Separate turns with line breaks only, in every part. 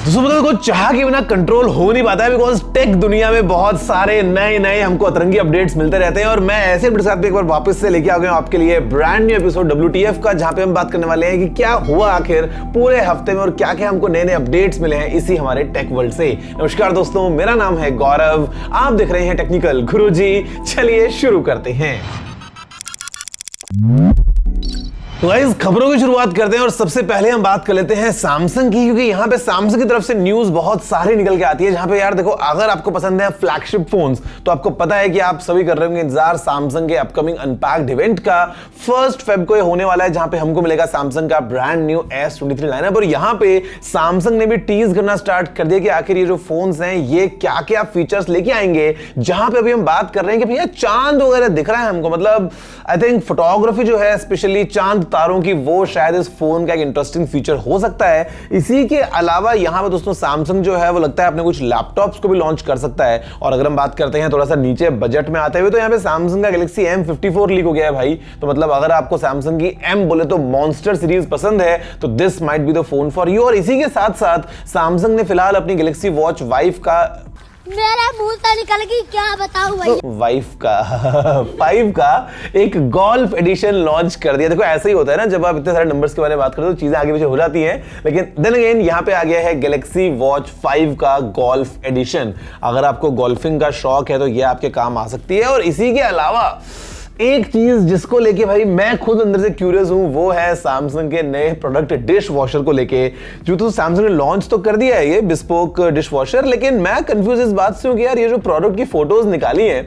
दोस्तों मतलब को चाह के बिना कंट्रोल हो नहीं पाता है, बिकॉज टेक दुनिया में बहुत सारे नए हमको अतरंगी अपडेट्स मिलते रहते हैं और मैं ऐसे अपडेट्स साथ में एक बार वापस से लेके आ गया हूं आपके लिए ब्रांड न्यू एपिसोड WTF का, जहां पे हम बात करने वाले हैं कि क्या हुआ आखिर पूरे हफ्ते में और क्या क्या हमको नए अपडेट्स मिले हैं इसी हमारे टेक वर्ल्ड से। नमस्कार दोस्तों, मेरा नाम है गौरव, आप देख रहे हैं टेक्निकल गुरुजी। चलिए शुरू करते हैं। तो गाइस खबरों की शुरुआत करते हैं और सबसे पहले हम बात कर लेते हैं सैमसंग की, क्योंकि यहाँ पे सैमसंग की तरफ से न्यूज बहुत सारी निकल के आती है। जहां पे यार देखो, अगर आपको पसंद है फ्लैगशिप फोन्स तो आपको पता है कि आप सभी कर रहे होंगे इंतजार सैमसंग के अपकमिंग अनपैक्ड इवेंट का। 1 Feb को ये होने वाला है, जहां पे हमको मिलेगा सैमसंग का ब्रांड न्यू S23 लाइनअप। और यहाँ पे सैमसंग ने भी टीज करना स्टार्ट कर दिया कि आखिर ये जो फोन्स हैं ये क्या क्या फीचर्स लेके आएंगे। जहां पे अभी हम बात कर रहे हैं कि भैया चांद वगैरह दिख रहा है हमको, मतलब आई थिंक फोटोग्राफी जो है स्पेशली चांद तारों की, वो शायद इस फोन का एक इंटरेस्टिंग फीचर हो सकता है। इसी के अलावा यहां पर दोस्तों सैमसंग जो है वो लगता है अपने कुछ लैपटॉप्स को भी लॉन्च कर सकता है। और अगर हम बात करते हैं थोड़ा सा नीचे बजट में आते हुए, तो यहां पे सैमसंग का गैलेक्सी M54 लीक हो गया है भाई। तो मतलब अगर आपको सैमसंग की M बोले तो मॉन्स्टर सीरीज पसंद है तो this might be the phone for you. और इसी के साथ साथ सैमसंग ने फिलहाल अपनी गैलेक्सी वॉच 5 का,
मेरा मुंह तो निकल गई, क्या बताऊं भाई,
वाइफ का 5 का एक गोल्फ एडिशन लॉन्च कर दिया। देखो ऐसा ही होता है ना, जब आप इतने सारे नंबर्स के बारे में बात करते हो तो चीजें आगे पीछे हो जाती हैं। लेकिन देन अगेन यहाँ पे आ गया है गैलेक्सी वॉच 5 का गोल्फ एडिशन। अगर आपको गोल्फिंग का शौक है तो ये आपके काम आ सकती है। और इसी के अलावा एक चीज जिसको लेके भाई मैं खुद अंदर से क्यूरियस हूं, वो है सैमसंग के नए प्रोडक्ट डिश वॉशर को लेके। जो तो सैमसंग ने लॉन्च तो कर दिया है ये बिस्पोक डिश वॉशर, लेकिन मैं कंफ्यूज इस बात से हूं कि यार ये जो प्रोडक्ट की फोटोज निकाली है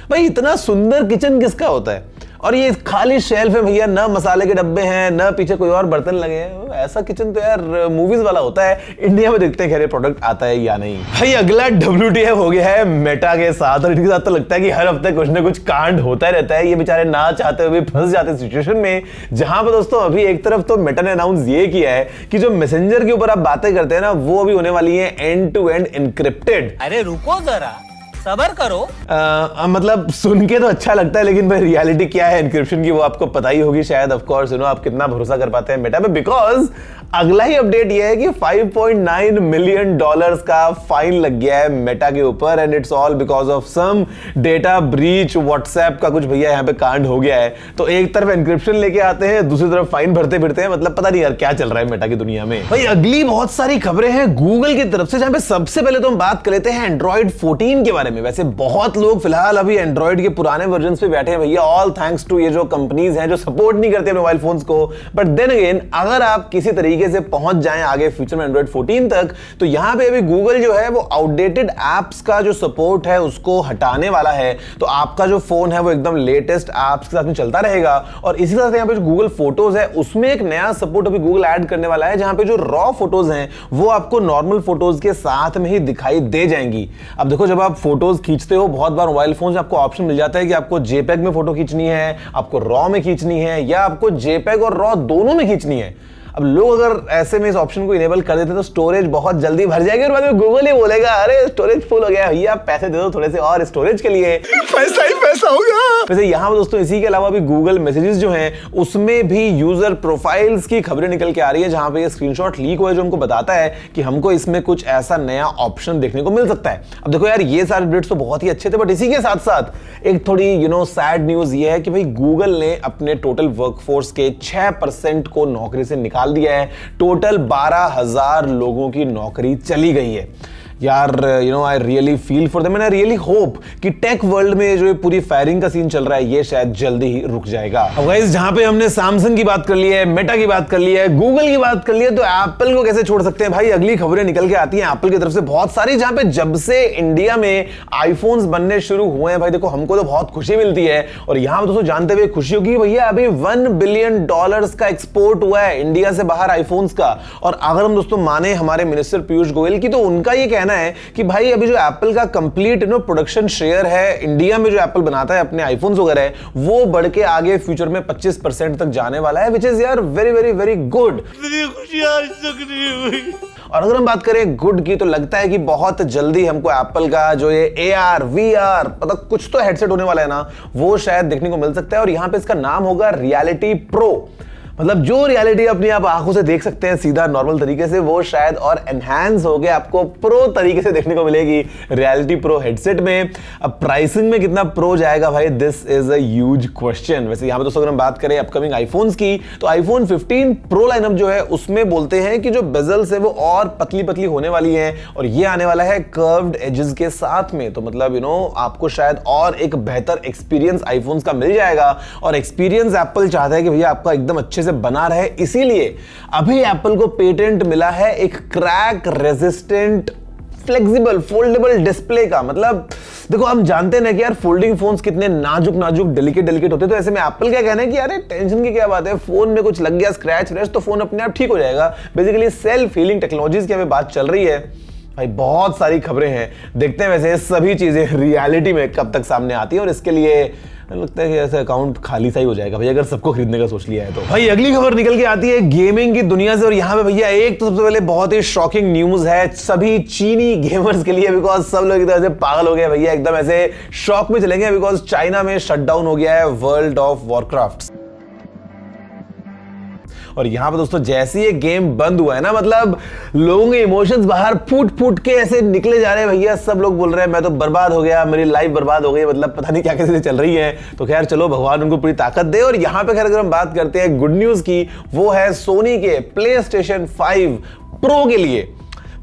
भाई, इतना सुंदर किचन किसका होता है? और ये खाली शेल्फ है भैया, ना मसाले के डब्बे हैं, ना पीछे कोई और बर्तन लगे हैं। ऐसा किचन तो यार मूवीज वाला होता है। इंडिया में देखते हैं खैर प्रोडक्ट आता है या नहीं। भाई अगला WTF हो गया है मेटा के साथ, और इनके साथ तो लगता है कि हर हफ्ते कुछ ना कुछ कांड होता ही रहता है। ये बेचारे ना चाहते हुए फंस जाते हैं सिचुएशन में, जहां पर दोस्तों अभी एक तरफ तो मेटा ने अनाउंस ये किया है कि जो मैसेंजर के ऊपर आप बातें करते हैं ना, वो अभी होने वाली है एंड टू एंड एनक्रिप्टेड।
अरे रुको जरा, सबर करो।
मतलब सुन के तो अच्छा लगता है, लेकिन भाई रियलिटी क्या है एनक्रिप्शन की वो आपको पता ही होगी शायद। ऑफ कोर्स आप कितना भरोसा कर पाते हैं मेटा पे, बिकॉज अगला ही अपडेट ये है कि $5.9 मिलियन का फाइन लग गया है मेटा के ऊपर, and it's all because of some data breach. WhatsApp का कुछ भैया यहाँ पे कांड हो गया है। तो एक तरफ एनक्रिप्शन लेके आते हैं, दूसरी तरफ फाइन भरते फिरते हैं। मतलब पता नहीं यार क्या चल रहा है मेटा की दुनिया में। भाई अगली बहुत सारी खबरें हैं गूगल की तरफ से, जहां पे सबसे पहले तो हम बात कर लेते हैं एंड्रॉइड 14 के बारे में। वैसे बहुत लोग फिलहाल अभी एंड्रॉइड के पुराने वर्जन पे बैठे हैं भैया, ऑल थैंक्स टू ये जो कंपनीज हैं जो सपोर्ट नहीं करते मोबाइल फोन्स को। बट देन अगेन अगर आप किसी तरीके से पहुंच जाएं आगे फ्यूचर में एंड्रॉइड 14 तक, तो यहां पे अभी गूगल जो है वो आउटडेटेड एप्स का जो सपोर्ट है उसको हटाने वाला है। तो आपका जो फोन है वो एकदम लेटेस्ट एप्स के साथ में चलता रहेगा। और इसी तरह से यहां पे जो गूगल फोटोज है उसमें एक नया सपोर्ट अभी गूगल ऐड करने वाला है, जहां पे जो रॉ फोटोज हैं वो आपको नॉर्मल फोटोज के साथ में ही दिखाई दे जाएंगी। अब देखो, जब आप फोटोज खींचते हो बहुत बार मोबाइल फोन से आपको ऑप्शन मिल जाता है कि आपको JPEG में फोटो खींचनी है, आपको रॉ में खींचनी है, या आपको JPEG और रॉ दोनों में खींचनी है। अब लोग अगर ऐसे में इस ऑप्शन को इनेबल कर देते तो स्टोरेज बहुत जल्दी भर जाएगी और बाद में गूगल ही बोलेगा अरे स्टोरेज फुल हो गया भैया, पैसे दे दो थोड़े से और स्टोरेज के लिए। पैसा ही पैसा होगा। वैसे यहां पर दोस्तों इसी के अलावा भी गूगल मैसेजेस जो हैं उसमें भी यूजर प्रोफाइल्स की खबरें निकल के आ रही है, जहां पे ये स्क्रीनशॉट लीक हुआ है जो हमको बताता है कि हमको इसमें कुछ ऐसा नया ऑप्शन देखने को मिल सकता है। अब देखो यार, ये सारे अपडेट्स तो बहुत ही अच्छे थे, बट इसी के साथ साथ एक थोड़ी सैड न्यूज ये है कि भाई गूगल ने अपने टोटल वर्कफोर्स के 6% को नौकरी से निकाल दिया है। टोटल 12,000 लोगों की नौकरी चली गई है। यार I really feel for them and I really hope कि टेक वर्ल्ड में जो पूरी फायरिंग का सीन चल रहा है ये शायद जल्दी ही रुक जाएगा। अब गाइस, जहां पे हमने सैमसंग की बात कर ली है, मेटा की बात कर ली है, गूगल की बात कर ली है, तो एप्पल को कैसे छोड़ सकते हैं भाई। अगली खबरें निकल के आती हैं एप्पल की तरफ से बहुत सारी, जहां पे जब से इंडिया में आईफोन्स बनने शुरू हुए हैं भाई, देखो हमको तो बहुत खुशी मिलती है। और यहां दोस्तों जानते हुए खुशी होगी भैया, अभी $1 बिलियन का एक्सपोर्ट हुआ है इंडिया से बाहर आईफोन्स का। और अगर हम दोस्तों माने हमारे मिनिस्टर पीयूष गोयल की, तो उनका ये कहना है कि भाई अभी जो एप्पल का कंप्लीट प्रोडक्शन शेयर है इंडिया में, जो एप्पल बनाता है अपने आईफोन्स वगैरह, वो बढ़ के आगे फ्यूचर में 25% तक जाने वाला है, विच इज यार वेरी वेरी वेरी गुड। और अगर हम बात करें गुड की, तो लगता है कि बहुत जल्दी हमको एप्पल का जो ये AR VR पता कुछ तो हेडसेट होने वाला है ना, वो शायद देखने को मिल सकता है। और यहां पे इसका नाम होगा रियलिटी प्रो। मतलब जो रियलिटी अपनी आप आंखों से देख सकते हैं सीधा नॉर्मल तरीके से, वो शायद और एनहांस हो गया आपको प्रो तरीके से देखने को मिलेगी रियलिटी प्रो हेडसेट में। अब प्राइसिंग में कितना प्रो जाएगा भाई, this is a huge question. वैसे यहां पे दोस्तों अगर हम बात करें अपकमिंग आईफोन्स की, तो आईफोन 15 प्रो लाइनअप जो है उसमें बोलते हैं कि जो बेजल्स है वो और पतली पतली होने वाली है, और ये आने वाला है कर्व्ड एजेस के साथ में। तो मतलब आपको शायद और एक बेहतर एक्सपीरियंस आईफोन्स का मिल जाएगा, और एक्सपीरियंस एप्पल चाहता है कि भैया आपका एकदम अच्छे से बना रहे, इसीलिए अभी एप्पल को पेटेंट मिला है एक crack resistant flexible foldable display का। मतलब देखो हम जानते हैं ना कि यार फोल्डिंग फोन्स कितने नाजुक नाजुक डेलिकेट होते हैं, तो ऐसे में एप्पल क्या कहना है कि यार टेंशन की क्या बात है, फोन में कुछ लग गया स्क्रैच रेस्ट तो फोन अपने आप ठीक हो जाएगा। बेसिकली सेल्फ हीलिंग टेक्नोलॉजीज की हमें बात चल रही है भाई, बहुत सारी खबरें हैं, देखते हैं वैसे सभी चीजें रियलिटी में कब तक सामने आती है। और इसके लिए लगता है कि ऐसा अकाउंट खाली सा ही हो जाएगा भैया अगर सबको खरीदने का सोच लिया है तो। भाई अगली खबर निकल के आती है गेमिंग की दुनिया से, और यहाँ पे भैया एक तो सबसे पहले बहुत ही शॉकिंग न्यूज है सभी चीनी गेमर्स के लिए, बिकॉज सब लोग एकदम ऐसे पागल हो गए भैया, एकदम ऐसे शॉक में चलेंगे, बिकॉज चाइना में शटडाउन हो गया है वर्ल्ड ऑफ वॉरक्राफ्ट। और यहां पे दोस्तों जैसे ही ये गेम बंद हुआ है ना, मतलब लोगों के इमोशंस बाहर फूट फूट के ऐसे निकले जा रहे हैं भैया। सब लोग बोल रहे हैं मैं तो बर्बाद हो गया, मेरी लाइफ बर्बाद हो गई, मतलब पता नहीं क्या कैसे चल रही है। तो खैर चलो भगवान उनको पूरी ताकत दे। और यहां पे खैर अगर हम बात करते हैं गुड न्यूज की, वो है सोनी के PlayStation 5 प्रो के लिए।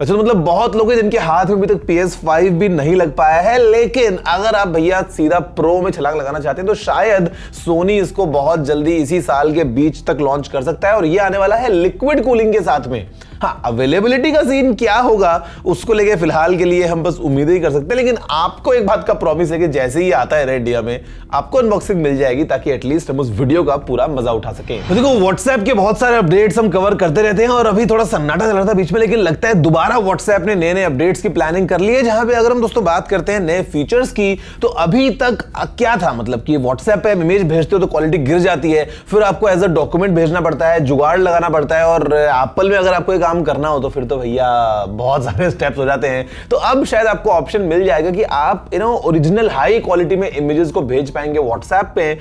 वैसे तो मतलब बहुत लोग हैं जिनके हाथ में अभी तक PS5 भी नहीं लग पाया है, लेकिन अगर आप भैया सीधा प्रो में छलांग लगाना चाहते हैं तो शायद सोनी इसको बहुत जल्दी इसी साल के बीच तक लॉन्च कर सकता है, और ये आने वाला है लिक्विड कूलिंग के साथ में। हाँ, अवेलेबिलिटी का सीन क्या होगा उसको लेके फिलहाल के लिए हम बस उम्मीद ही कर सकते हैं, लेकिन आपको एक बात का प्रॉमिस है कि जैसे ही आता है रेड इंडिया में आपको अनबॉक्सिंग मिल जाएगी, ताकि एटलीस्ट हम उस वीडियो का पूरा मजा उठा सकें। तो देखो व्हाट्सएप के बहुत सारे अपडेट्स हम कवर करते रहते हैं, और अभी थोड़ा सन्नाटा चल रहा था बीच में, लेकिन लगता है दोबारा व्हाट्सएप ने नए नए अपडेट्स की प्लानिंग कर ली है। जहां पे अगर हम दोस्तों बात करते हैं नए फीचर्स की, तो अभी तक क्या था, मतलब कि व्हाट्सएप पे इमेज भेजते हो तो क्वालिटी गिर जाती है, फिर आपको एज अ डॉक्यूमेंट भेजना पड़ता है, जुगाड़ लगाना पड़ता है, और एप्पल में अगर आपको ये काम करना हो तो फिर तो भैया बहुत सारे स्टेप्स हो जाते हैं। तो अब शायद आपको ऑप्शन मिल जाएगा कि आप ओरिजिनल हाई क्वालिटी में इमेजेस को भेज पाएंगे व्हाट्सएप पे।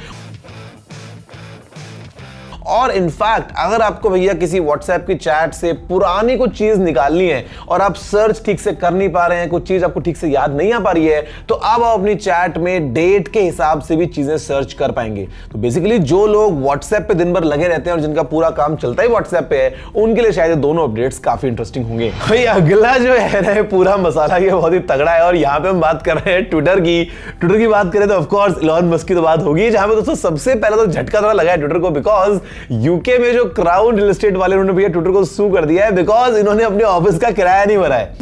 और इनफैक्ट अगर आपको भैया किसी व्हाट्सएप की चैट से पुरानी कुछ चीज निकालनी है और आप सर्च ठीक से कर नहीं पा रहे हैं, कुछ चीज आपको ठीक से याद नहीं आ पा रही है, तो अब आप अपनी चैट में डेट के हिसाब से भी चीजें सर्च कर पाएंगे। तो बेसिकली जो लोग व्हाट्सएप पे दिन भर लगे रहते हैं और जिनका पूरा काम चलता ही व्हाट्सएप पे है, उनके लिए शायद दोनों अपडेट्स काफी इंटरेस्टिंग होंगे। भाई अगला जो है पूरा मसाला ये बहुत ही तगड़ा है, और यहाँ पे हम बात कर रहे हैं ट्विटर की बात करें तो ऑफकोर्स इलॉन मस्क की तो बात होगी, जहां पे दोस्तों सबसे पहले तो झटका थोड़ा लगा है ट्विटर को, बिकॉज यूके में जो क्राउन रियल एस्टेट वाले उन्होंने भैया ट्विटर को सू कर दिया है, बिकॉज इन्होंने अपने ऑफिस का किराया नहीं भरा है।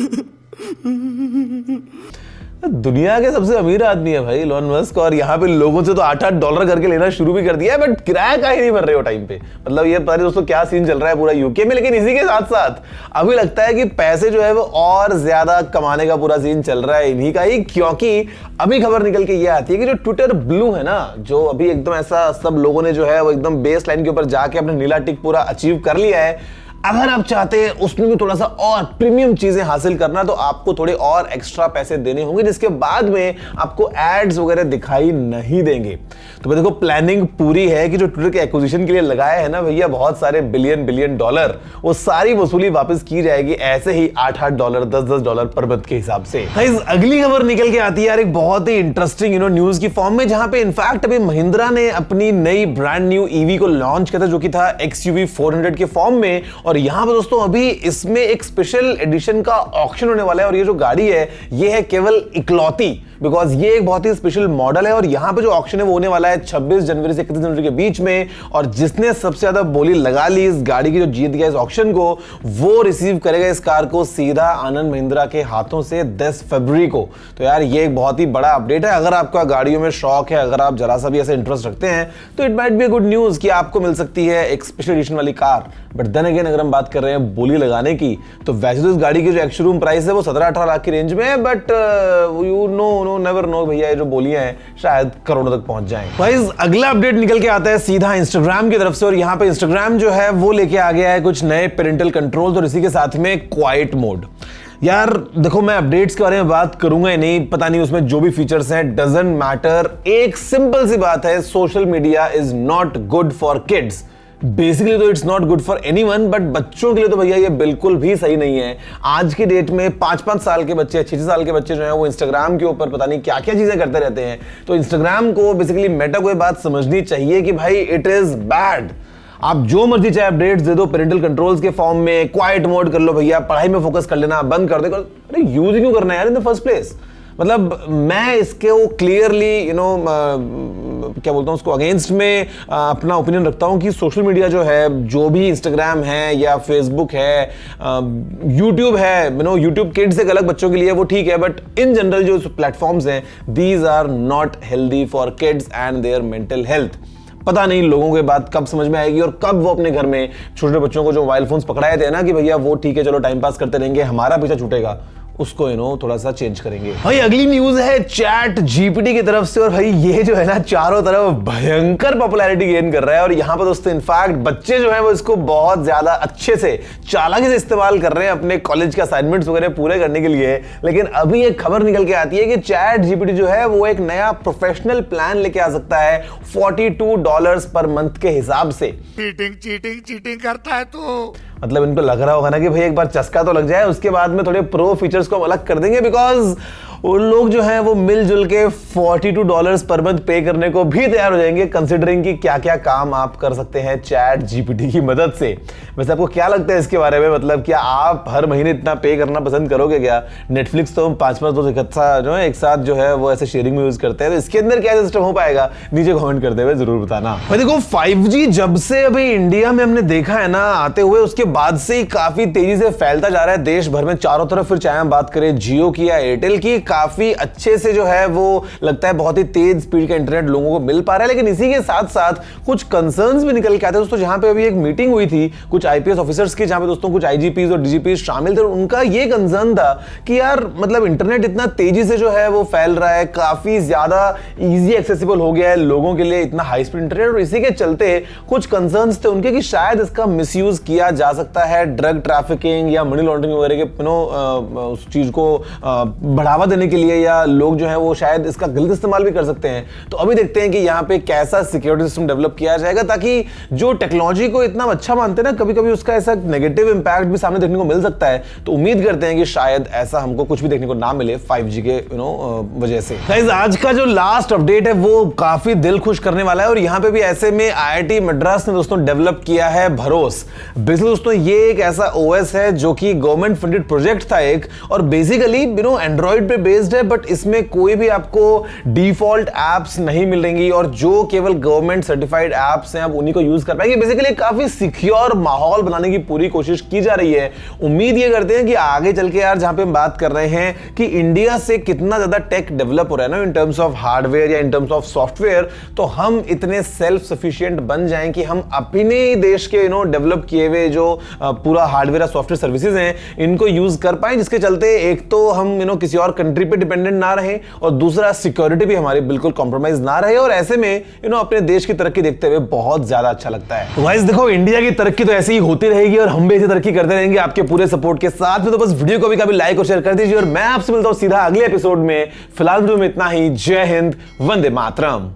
दुनिया के सबसे अमीर आदमी है भाई इलॉन मस्क, और यहाँ पे लोगों से तो $8 करके लेना शुरू भी कर दिया है, बट किराया का ही नहीं भर रहे हो टाइम पे। मतलब ये पता नहीं दोस्तों क्या सीन चल रहा है पूरा यूके में। लेकिन इसी के साथ साथ अभी लगता है कि पैसे जो है वो और ज्यादा कमाने का पूरा सीन चल रहा है इन्हीं का ही, क्योंकि अभी खबर निकल के ये आती है कि जो ट्विटर ब्लू है ना, जो अभी एकदम ऐसा सब लोगों ने जो है वो एकदम बेस लाइन के ऊपर जाके अपने नीला टिक पूरा अचीव कर लिया है, अगर आप चाहते हैं उसमें भी थोड़ा सा और प्रीमियम चीजें हासिल करना, तो आपको थोड़े और एक्स्ट्रा पैसे देने होंगे, जिसके बाद में आपको एड्स वगैरह दिखाई नहीं देंगे। तो देखो प्लानिंग पूरी है कि जो ट्विटर के एक्विजिशन के लिए लगाए हैं ना भैया बहुत सारे बिलियन डॉलर, वो सारी वसूली वापस की जाएगी ऐसे ही $8 $10 पर मंथ के हिसाब से। अगली खबर निकल के आती है यार एक बहुत ही इंटरेस्टिंग न्यूज की फॉर्म में, जहां पे इनफैक्ट अभी महिंद्रा ने अपनी नई ब्रांड न्यू ईवी को लॉन्च किया था, जो कि था XUV 400 के फॉर्म में। और यहां पर दोस्तों अभी इसमें एक स्पेशल एडिशन का ऑक्शन होने वाला है, और ये जो गाड़ी है ये है केवल इकलौती, बिकॉज ये एक बहुत ही स्पेशल मॉडल है। और यहां पे जो ऑक्शन है वो होने वाला है 26 जनवरी से 31 जनवरी के बीच में, और जिसने सबसे ज्यादा बोली लगा ली इस गाड़ी की, जो जीत गया इस ऑक्शन को, वो रिसीव करेगा इस कार को सीधा आनंद महिंद्रा के हाथों से 10 फरवरी को। तो यार ये एक बहुत ही बड़ा अपडेट है। अगर आपका गाड़ियों में शौक है, अगर आप जरा सा भी ऐसे इंटरेस्ट रखते हैं, तो it might be good news कि आपको मिल सकती है एक स्पेशल एडिशन वाली कार। बट देन अगेन अगर हम बात कर रहे हैं बोली लगाने की, तो वैसे तो इस गाड़ी की जो एक्स-शोरूम प्राइस है वो 17-18 लाख की रेंज में है, but you know never know भैया, ये जो बोलियां हैं शायद करोड़ों तक पहुंच जाएं। भाई अगला अपडेट निकल के आता है सीधा इंस्टाग्राम की तरफ से, और यहाँ पे इंस्टाग्राम जो है वो लेके आ गया है कुछ नए पेरेंटल कंट्रोल्स, और इसी के साथ में क्वाइट मोड। यार देखो मैं अपडेट्स के बारे में बात करूंगा ही नहीं, पता नहीं उसमें जो भी फीचर्स हैं डजंट मैटर। एक सिंपल सी बात है, social media is not good for kids. Basically तो it's not good for anyone, but बच्चों के लिए तो भैया ये बिल्कुल भी सही नहीं है। आज की डेट में 5-5 साल के बच्चे, 6-6 साल के बच्चे जो हैं वो इंस्टाग्राम के ऊपर पता नहीं क्या क्या चीजें करते रहते हैं। तो इंस्टाग्राम को बेसिकली मेटा को ये बात समझनी चाहिए कि भाई इट इज बैड। आप जो मर्जी चाहे अपडेट्स दे दो पेरेंटल कंट्रोल्स के फॉर्म में, क्वाइट मोड कर लो भैया, पढ़ाई में फोकस कर लेना, बंद कर दे। अरे यूज क्यों करना है यार इन द फर्स्ट प्लेस? मतलब मैं इसके वो क्लियरली क्या बोलता हूँ उसको अगेंस्ट में अपना ओपिनियन रखता हूँ कि सोशल मीडिया जो है, जो भी इंस्टाग्राम है या फेसबुक है, यूट्यूब है, यूट्यूब किड्स एक अलग बच्चों के लिए वो ठीक है, बट इन जनरल जो प्लेटफॉर्म्स हैं these are not healthy for kids and their mental health. पता नहीं लोगों के बात कब समझ में आएगी और कब वो अपने घर में छोटे बच्चों को जो मोबाइल फोन्स पकड़ाए थे ना कि भैया वो ठीक है चलो टाइम पास करते रहेंगे, हमारा पीछा छूटेगा, उसको थोड़ा सा चेंज करेंगे। भाई अगली न्यूज है चैट जीपीटी की तरफ से, और भाई ये जो है ना चारों तरफ भयंकर पॉपुलैरिटी गेन कर रहा है। और यहां पर दोस्तों इनफैक्ट बच्चे जो है वो इसको बहुत ज्यादा अच्छे से चालाकी से इस्तेमाल कर रहे हैं अपने कॉलेज के असाइनमेंट्स वगैरह पूरे करने के लिए। लेकिन अभी एक खबर निकल के आती है कि चैट जीपीटी जो है वो एक नया प्रोफेशनल प्लान लेके आ सकता है $42 पर मंथ के हिसाब से।
चीटिंग करता है तू।
मतलब इनको लग रहा होगा ना कि भाई एक बार चस्का तो लग जाए, उसके बाद में थोड़े प्रो फीचर्स को अलग कर देंगे, बिकॉज वो लोग जो हैं वो मिलजुल के $42 पर मंथ पे करने को भी तैयार हो जाएंगे, कंसिडरिंग कि क्या क्या काम आप कर सकते हैं चैट जीपीटी की मदद से। वैसे आपको क्या लगता है इसके बारे में? मतलब क्या आप हर महीने इतना पे करना पसंद करोगे क्या? नेटफ्लिक्स तो हम 5-5 दोस्त इकट्ठा जो है एक साथ जो है वो ऐसे शेयरिंग में यूज करते हैं, तो इसके अंदर क्या सिस्टम हो पाएगा? नीचे कमेंट करते हुए जरूर बताना। भाई देखो 5G जब से अभी इंडिया में हमने देखा है ना आते हुए, उसके बाद से ही काफी तेजी से फैलता जा रहा है देश भर में चारों तरफ। फिर चाहे हम बात करें जियो की या एयरटेल की, काफी अच्छे से जो है वो लगता है बहुत ही तेज स्पीड का इंटरनेट लोगों को मिल पा रहा है। लेकिन इसी के साथ साथ कुछ कंसर्न्स भी निकल के आते हैं दोस्तों। जहां पे अभी एक मीटिंग हुई थी कुछ आईपीएस ऑफिसर्स की, जहां पे दोस्तों कुछ आईजीपीज और डीजीपीज शामिल थे, और उनका ये कंसर्न था कि यार मतलब इंटरनेट इतना तेजी से जो है वो फैल रहा है, काफी ज्यादा इजी एक्सेसिबल हो गया है लोगों के लिए इतना हाई स्पीड इंटरनेट, और इसी के चलते कुछ कंसर्न्स थे उनके कि शायद इसका मिसयूज किया जा सकता है ड्रग ट्रैफिकिंग या मनी लॉन्ड्रिंग वगैरह के उस चीज को बढ़ावा देने के लिए, या लोग जो है वो शायद इसका गलत इस्तेमाल भी कर सकते हैं। तो अभी देखते हैं कि यहाँ पे कैसा सिक्योरिटी सिस्टम डेवलप किया जाएगा, ताकि जो टेक्नोलॉजी को इतना अच्छा मानते हैं ना, कभी कभी उसका ऐसा नेगेटिव इंपैक्ट भी सामने देखने को मिल सकता है। तो उम्मीद करते हैं कि शायद ऐसा हमको कुछ भी देखने को ना मिले 5G के वजह से। गाइस आज का जो लास्ट अपडेट है वो काफी दिल खुश करने वाला है, और यहाँ पे भी ऐसे में IIT मद्रास ने दोस्तों डेवलप किया है भरोस। बेसिकली दोस्तों ये एक ऐसा OS है जो कि गवर्नमेंट फंडेड प्रोजेक्ट था एक, और बेसिकली एंड्रॉइड पे बेस्ड है, बट इसमें कोई भी आपको डिफॉल्ट एप्स नहीं मिलेंगी, और जो केवल गवर्नमेंट सर्टिफाइड एप्स हैं आप उन्हीं को यूज कर पाएंगे। बेसिकली काफी सिक्योर माहौल बनाने की पूरी कोशिश की जा रही है। उम्मीद ये करते हैं कि आगे चल के यार जहां पे हम बात कर रहे हैं कि इंडिया से कितना ज्यादा टेक डेवलप हो रहा है ना इन टर्म्स ऑफ हार्डवेयर या इन टर्म्स ऑफ सॉफ्टवेयर, तो हम इतने सेल्फ सफिशिएंट बन जाएं कि हम अपने देश के डेवलप किए हुए जो पूरा हार्डवेयर या सॉफ्टवेयर सर्विसेज हैं इनको यूज कर पाएं, जिसके चलते एक तो हम किसी और कंट्री पे डिपेंडेंट ना रहे, और दूसरा सिक्योरिटी भी हमारी बिल्कुल कॉम्प्रोमाइज ना रहे, और ऐसे में अपने देश की तरक्की देखते हुए बहुत ज्यादा अच्छा लगता है। तो गाइस देखो इंडिया की तरक्की तो ऐसे ही होती रहेगी और हम भी ऐसी तरक्की करते रहेंगे आपके पूरे सपोर्ट के साथ में। तो बस वीडियो को भी कभी लाइक और शेयर कर दीजिए, और मैं आपसे मिलता हूं सीधा अगले एपिसोड में। फिलहाल वीडियो में इतना ही। जय हिंद, वंदे मातरम।